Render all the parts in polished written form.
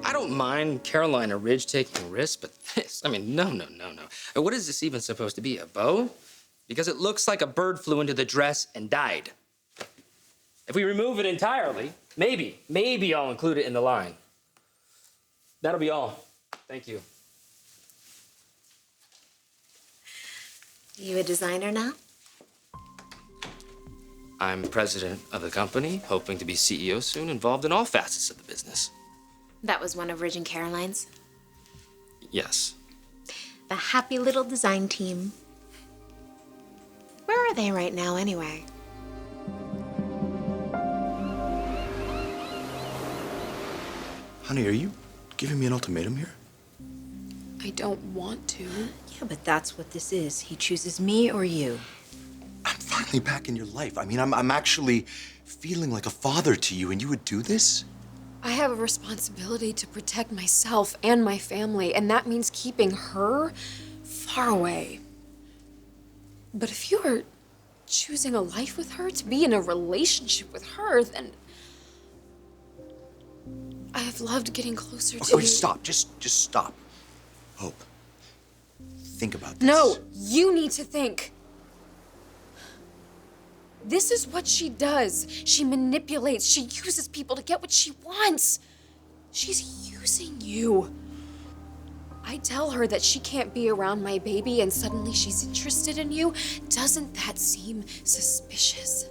I don't mind Carolina Ridge taking risks, but this, I mean, no. What is this even supposed to be, a bow? Because it looks like a bird flew into the dress and died. If we remove it entirely, maybe I'll include it in the line. That'll be all. Thank you. You a designer now? I'm president of the company, hoping to be CEO soon, involved in all facets of the business. That was one of Ridge and Caroline's. Yes. The happy little design team. Where are they right now, anyway? Honey, are you giving me an ultimatum here? I don't want to. Yeah, but that's what this is. He chooses me or you. I'm finally back in your life. I mean, I'm actually feeling like a father to you, and you would do this? I have a responsibility to protect myself and my family, and that means keeping her far away. But if you are choosing a life with her, to be in a relationship with her, then I have loved getting closer to Okay, you. stop. Just stop. Hope. Think about this. No, you need to think. This is what she does. She manipulates. She uses people to get what she wants. She's using you. I tell her that she can't be around my baby and suddenly she's interested in you. Doesn't that seem suspicious?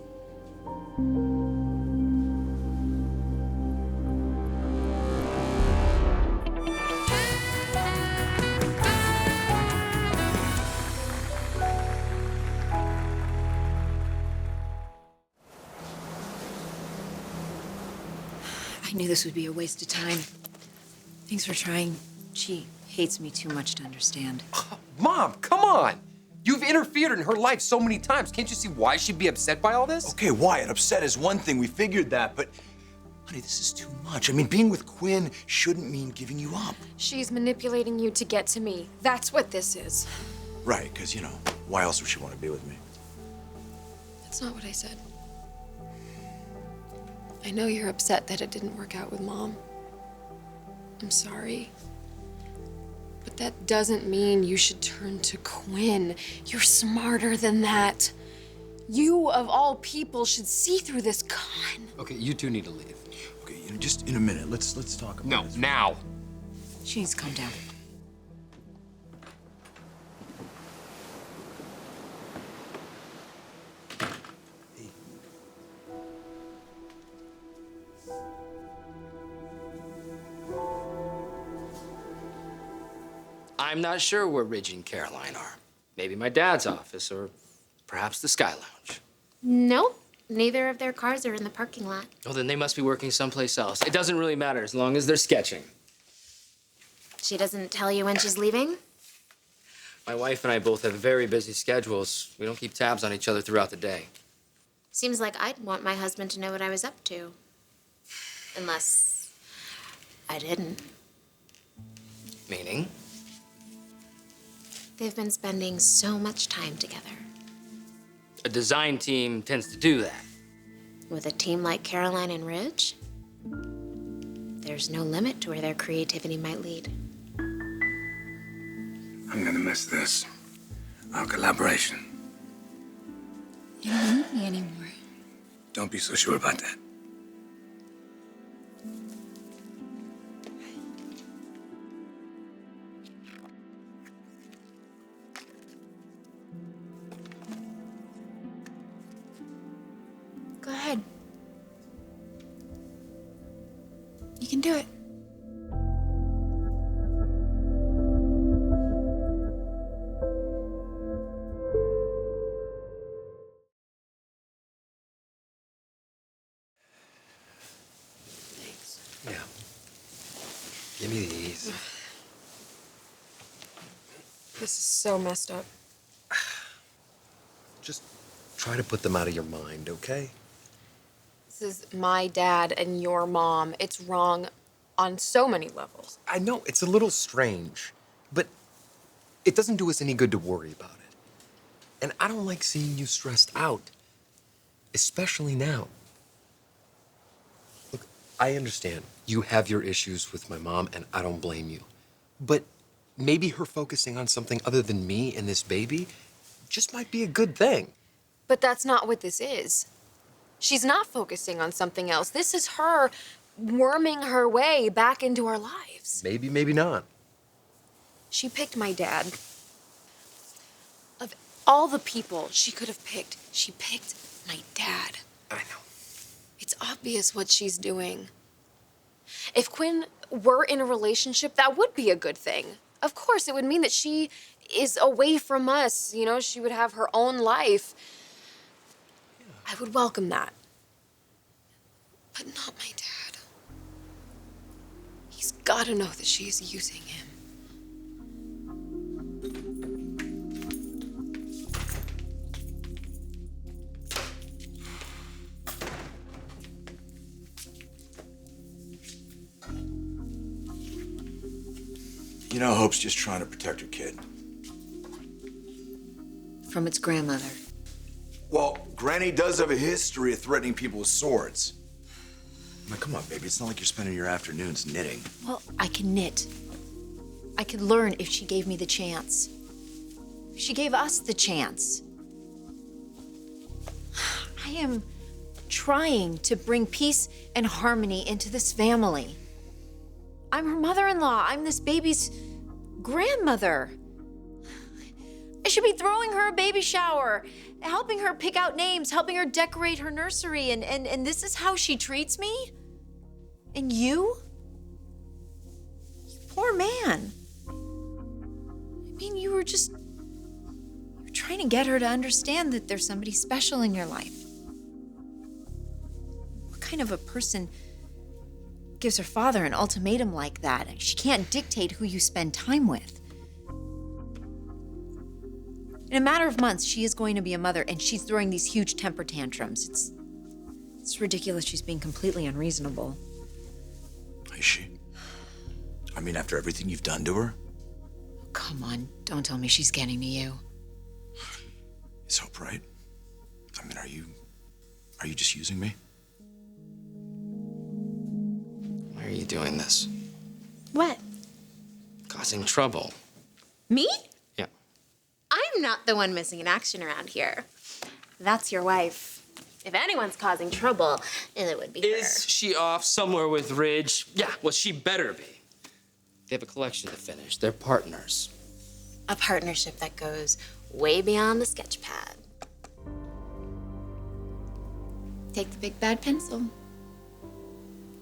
I knew this would be a waste of time. Thanks for trying. She hates me too much to understand. Mom, come on! You've interfered in her life so many times. Can't you see why she'd be upset by all this? Okay, Wyatt, upset is one thing. We figured that, but honey, this is too much. I mean, being with Quinn shouldn't mean giving you up. She's manipulating you to get to me. That's what this is. Right, because, you know, why else would she want to be with me? That's not what I said. I know you're upset that it didn't work out with Mom. I'm sorry. But that doesn't mean you should turn to Quinn. You're smarter than that. You, of all people, should see through this con. Okay, you two need to leave. Okay, you know, just in a minute. Let's talk about No, this. now. She needs to calm down. I'm not sure where Ridge and Caroline are. Maybe my dad's office, or perhaps the Sky Lounge. Nope. Neither of their cars are in the parking lot. Oh, then they must be working someplace else. It doesn't really matter as long as they're sketching. She doesn't tell you when she's leaving? My wife and I both have very busy schedules. We don't keep tabs on each other throughout the day. Seems like I'd want my husband to know what I was up to. Unless I didn't. Meaning? They've been spending so much time together. A design team tends to do that. With a team like Caroline and Ridge, there's no limit to where their creativity might lead. I'm gonna miss this. Our collaboration. You don't need me anymore. Don't be so sure about that. Go ahead. You can do it. Yeah. Give me these. This is so messed up. Just try to put them out of your mind, okay? This is my dad and your mom. It's wrong on so many levels. I know it's a little strange, but it doesn't do us any good to worry about it. And I don't like seeing you stressed out, especially now. Look, I understand. You have your issues with my mom, and I don't blame you. But maybe her focusing on something other than me and this baby just might be a good thing. But that's not what this is. She's not focusing on something else. This is her worming her way back into our lives. Maybe, maybe not. She picked my dad. Of all the people she could have picked, she picked my dad. I know. It's obvious what she's doing. If Quinn were in a relationship, that would be a good thing. Of course, it would mean that she is away from us. You know, she would have her own life. I would welcome that. But not my dad. He's got to know that she is using him. You know, Hope's just trying to protect her kid. From its grandmother. Well, Granny does have a history of threatening people with swords. Now, come on, baby. It's not like you're spending your afternoons knitting. Well, I can knit. I could learn if she gave me the chance. If she gave us the chance. I am trying to bring peace and harmony into this family. I'm her mother-in-law. I'm this baby's grandmother. I should be throwing her a baby shower, helping her pick out names, helping her decorate her nursery, and this is how she treats me? And you? You poor man. I mean, you were trying to get her to understand that there's somebody special in your life. What kind of a person gives her father an ultimatum like that? She can't dictate who you spend time with. In a matter of months, she is going to be a mother, and she's throwing these huge temper tantrums. It's ridiculous. She's being completely unreasonable. Is she? I mean, after everything you've done to her? Come on, don't tell me she's getting to you. It's Hope, right? I mean, are you just using me? Why are you doing this? What? Causing trouble. Me? Yeah. I'm not the one missing in action around here. That's your wife. If anyone's causing trouble, it would be her. Is she off somewhere with Ridge? Yeah, well, she better be. They have a collection to finish. They're partners. A partnership that goes way beyond the sketch pad. Take the big bad pencil.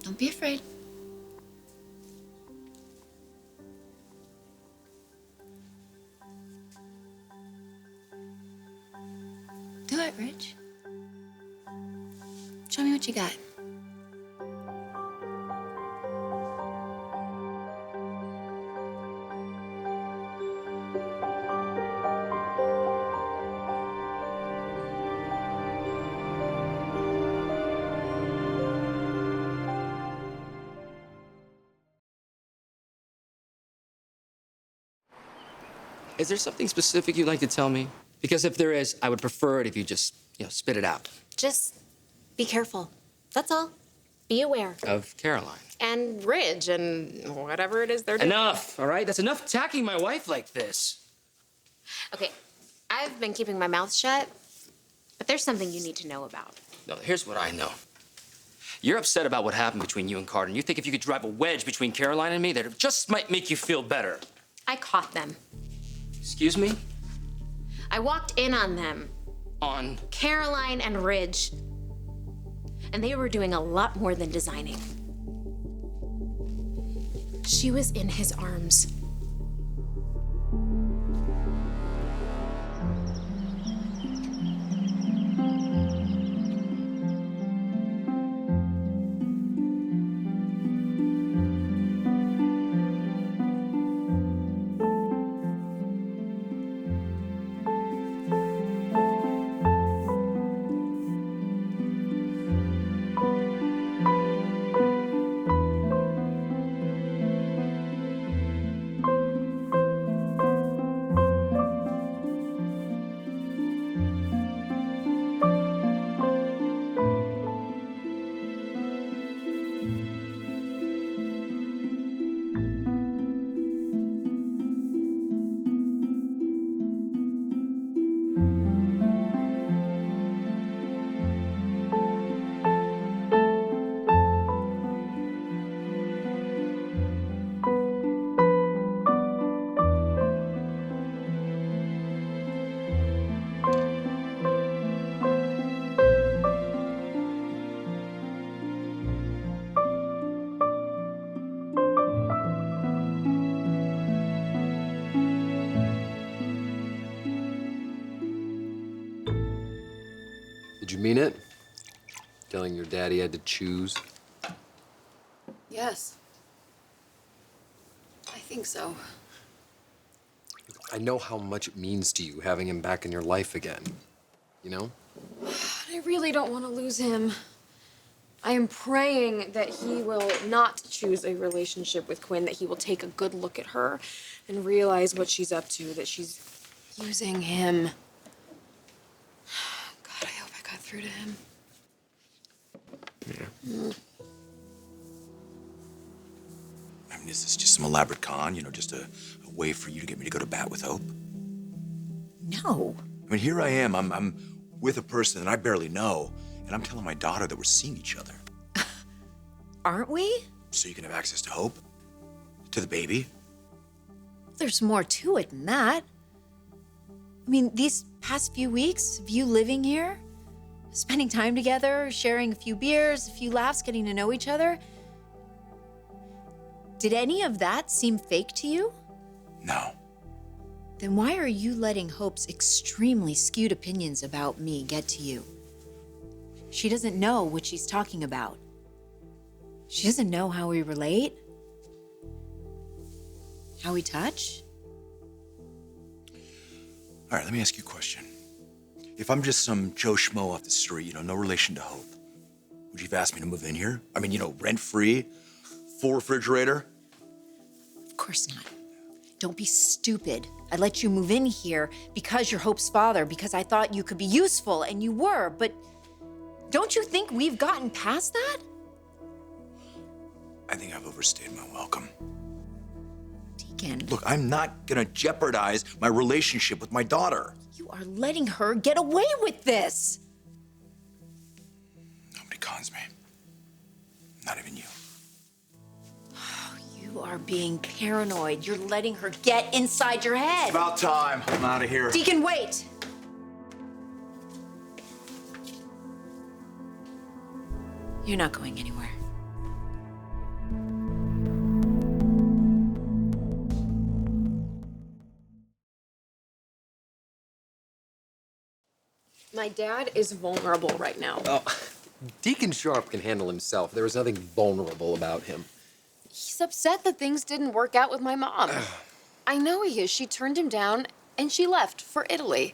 Don't be afraid. Do it, Rich. Show me what you got. Is there something specific you'd like to tell me? Because if there is, I would prefer it if you just, spit it out. Just be careful. That's all. Be aware. Of Caroline. And Ridge and whatever it is they're doing. Enough, all right? That's enough attacking my wife like this. Okay, I've been keeping my mouth shut, but there's something you need to know about. No, here's what I know. You're upset about what happened between you and Carter, and you think if you could drive a wedge between Caroline and me, that it just might make you feel better. I caught them. Excuse me? I walked in on them. On. Caroline and Ridge. And they were doing a lot more than designing. She was in his arms. mean it? Telling your dad he had to choose? Yes. I think so. I know how much it means to you having him back in your life again. You know? I really don't want to lose him. I am praying that he will not choose a relationship with Quinn, that he will take a good look at her and realize what she's up to, that she's using him. God, I hope I got through to him. Yeah. I mean, is this just some elaborate con? You know, just a way for you to get me to go to bat with Hope? No. I mean, here I am. I'm with a person that I barely know, and I'm telling my daughter that we're seeing each other. Aren't we? So you can have access to Hope? To the baby? There's more to it than that. I mean, these past few weeks of you living here, spending time together, sharing a few beers, a few laughs, getting to know each other. Did any of that seem fake to you? No. Then why are you letting Hope's extremely skewed opinions about me get to you? She doesn't know what she's talking about. She doesn't know how we relate, how we touch. All right, let me ask you a question. If I'm just some Joe Schmo off the street, you know, no relation to Hope, would you have asked me to move in here? I mean, you know, rent-free, full refrigerator? Of course not. Don't be stupid. I let you move in here because you're Hope's father, because I thought you could be useful, and you were, but don't you think we've gotten past that? I think I've overstayed my welcome. Deacon, Look, I'm not gonna jeopardize my relationship with my daughter. you are letting her get away with this. Nobody cons me. Not even you. You are being paranoid. You're letting her get inside your head. About time. I'm out of here. Deacon, wait. You're not going anywhere. My dad is vulnerable right now. Oh, Deacon Sharp can handle himself. There was nothing vulnerable about him. He's upset that things didn't work out with my mom. I know he is. She turned him down and she left for Italy.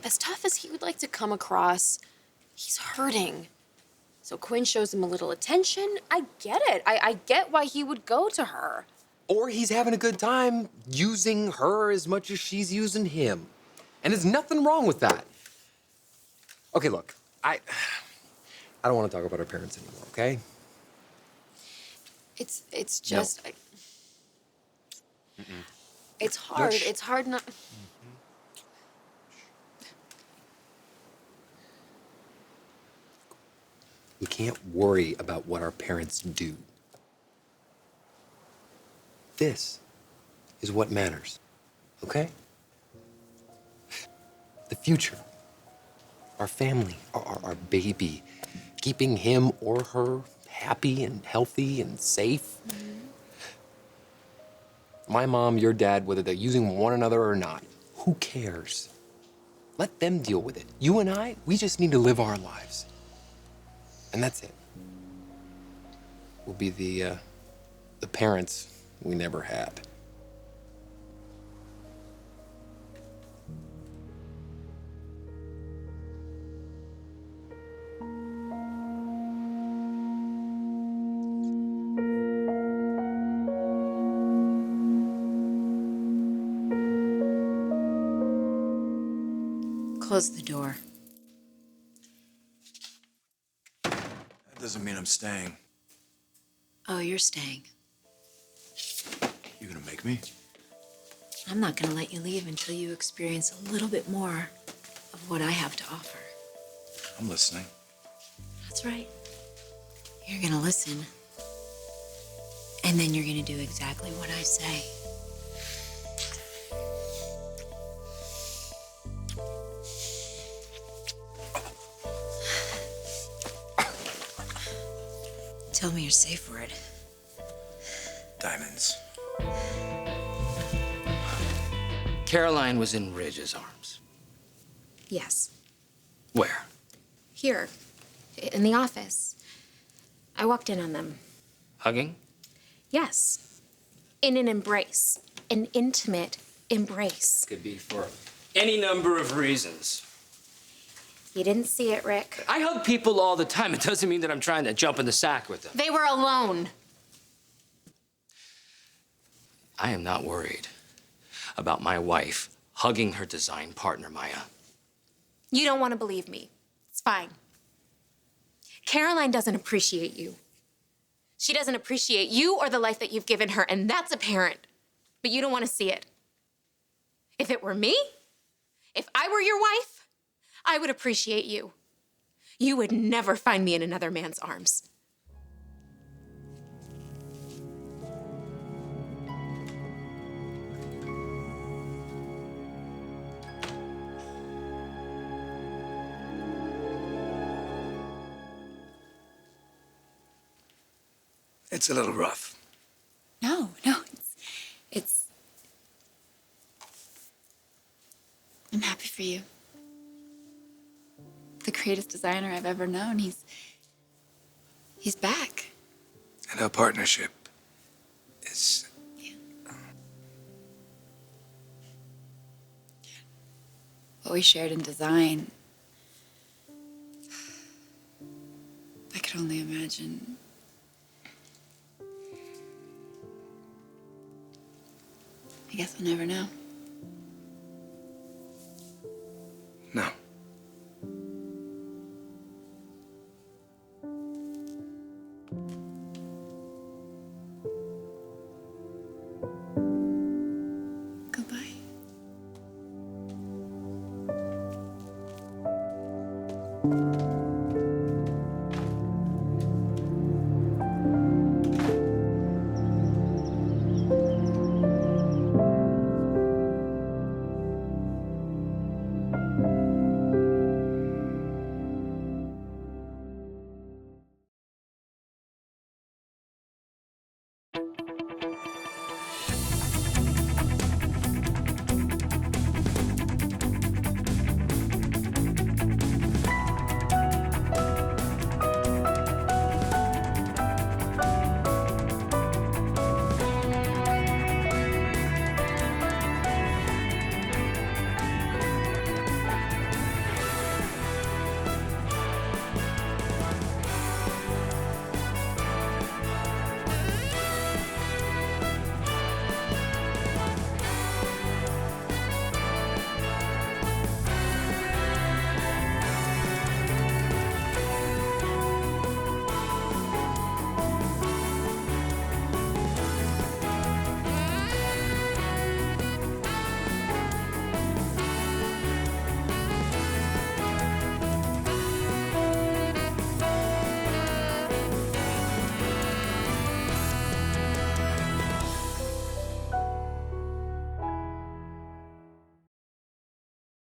As tough as he would like to come across, he's hurting. So Quinn shows him a little attention. I get it. I get why he would go to her. Or he's having a good time using her as much as she's using him. And there's nothing wrong with that. Okay, look, I don't want to talk about our parents anymore, okay? It's just it's hard. shh. It's hard not. We can't worry about what our parents do. This is what matters, okay? The future, our family, our baby, keeping him or her happy and healthy and safe. My mom, your dad, whether they're using one another or not, who cares? Let them deal with it. You and I, we just need to live our lives. And that's it. We'll be the parents we never had. Close the door. That doesn't mean I'm staying. Oh, you're staying. You gonna make me? I'm not gonna let you leave until you experience a little bit more of what I have to offer. I'm listening. That's right. You're gonna listen. And then you're gonna do exactly what I say. Tell me your safe word. Diamonds. Caroline was in Ridge's arms. Yes. Where? here, in the office. I walked in on them. Hugging? Yes. In an embrace. An intimate embrace. Could be for any number of reasons. You didn't see it, Rick. I hug people all the time. It doesn't mean that I'm trying to jump in the sack with them. They were alone. I am not worried about my wife hugging her design partner, Maya. You don't want to believe me. It's fine. Caroline doesn't appreciate you. She doesn't appreciate you or the life that you've given her, and that's apparent. But you don't want to see it. If it were me, if I were your wife, I would appreciate you. You would never find me in another man's arms. It's a little rough. No, it's. I'm happy for you. The greatest designer I've ever known. He's back. And our partnership is. What we shared in design. I could only imagine. I guess I'll never know.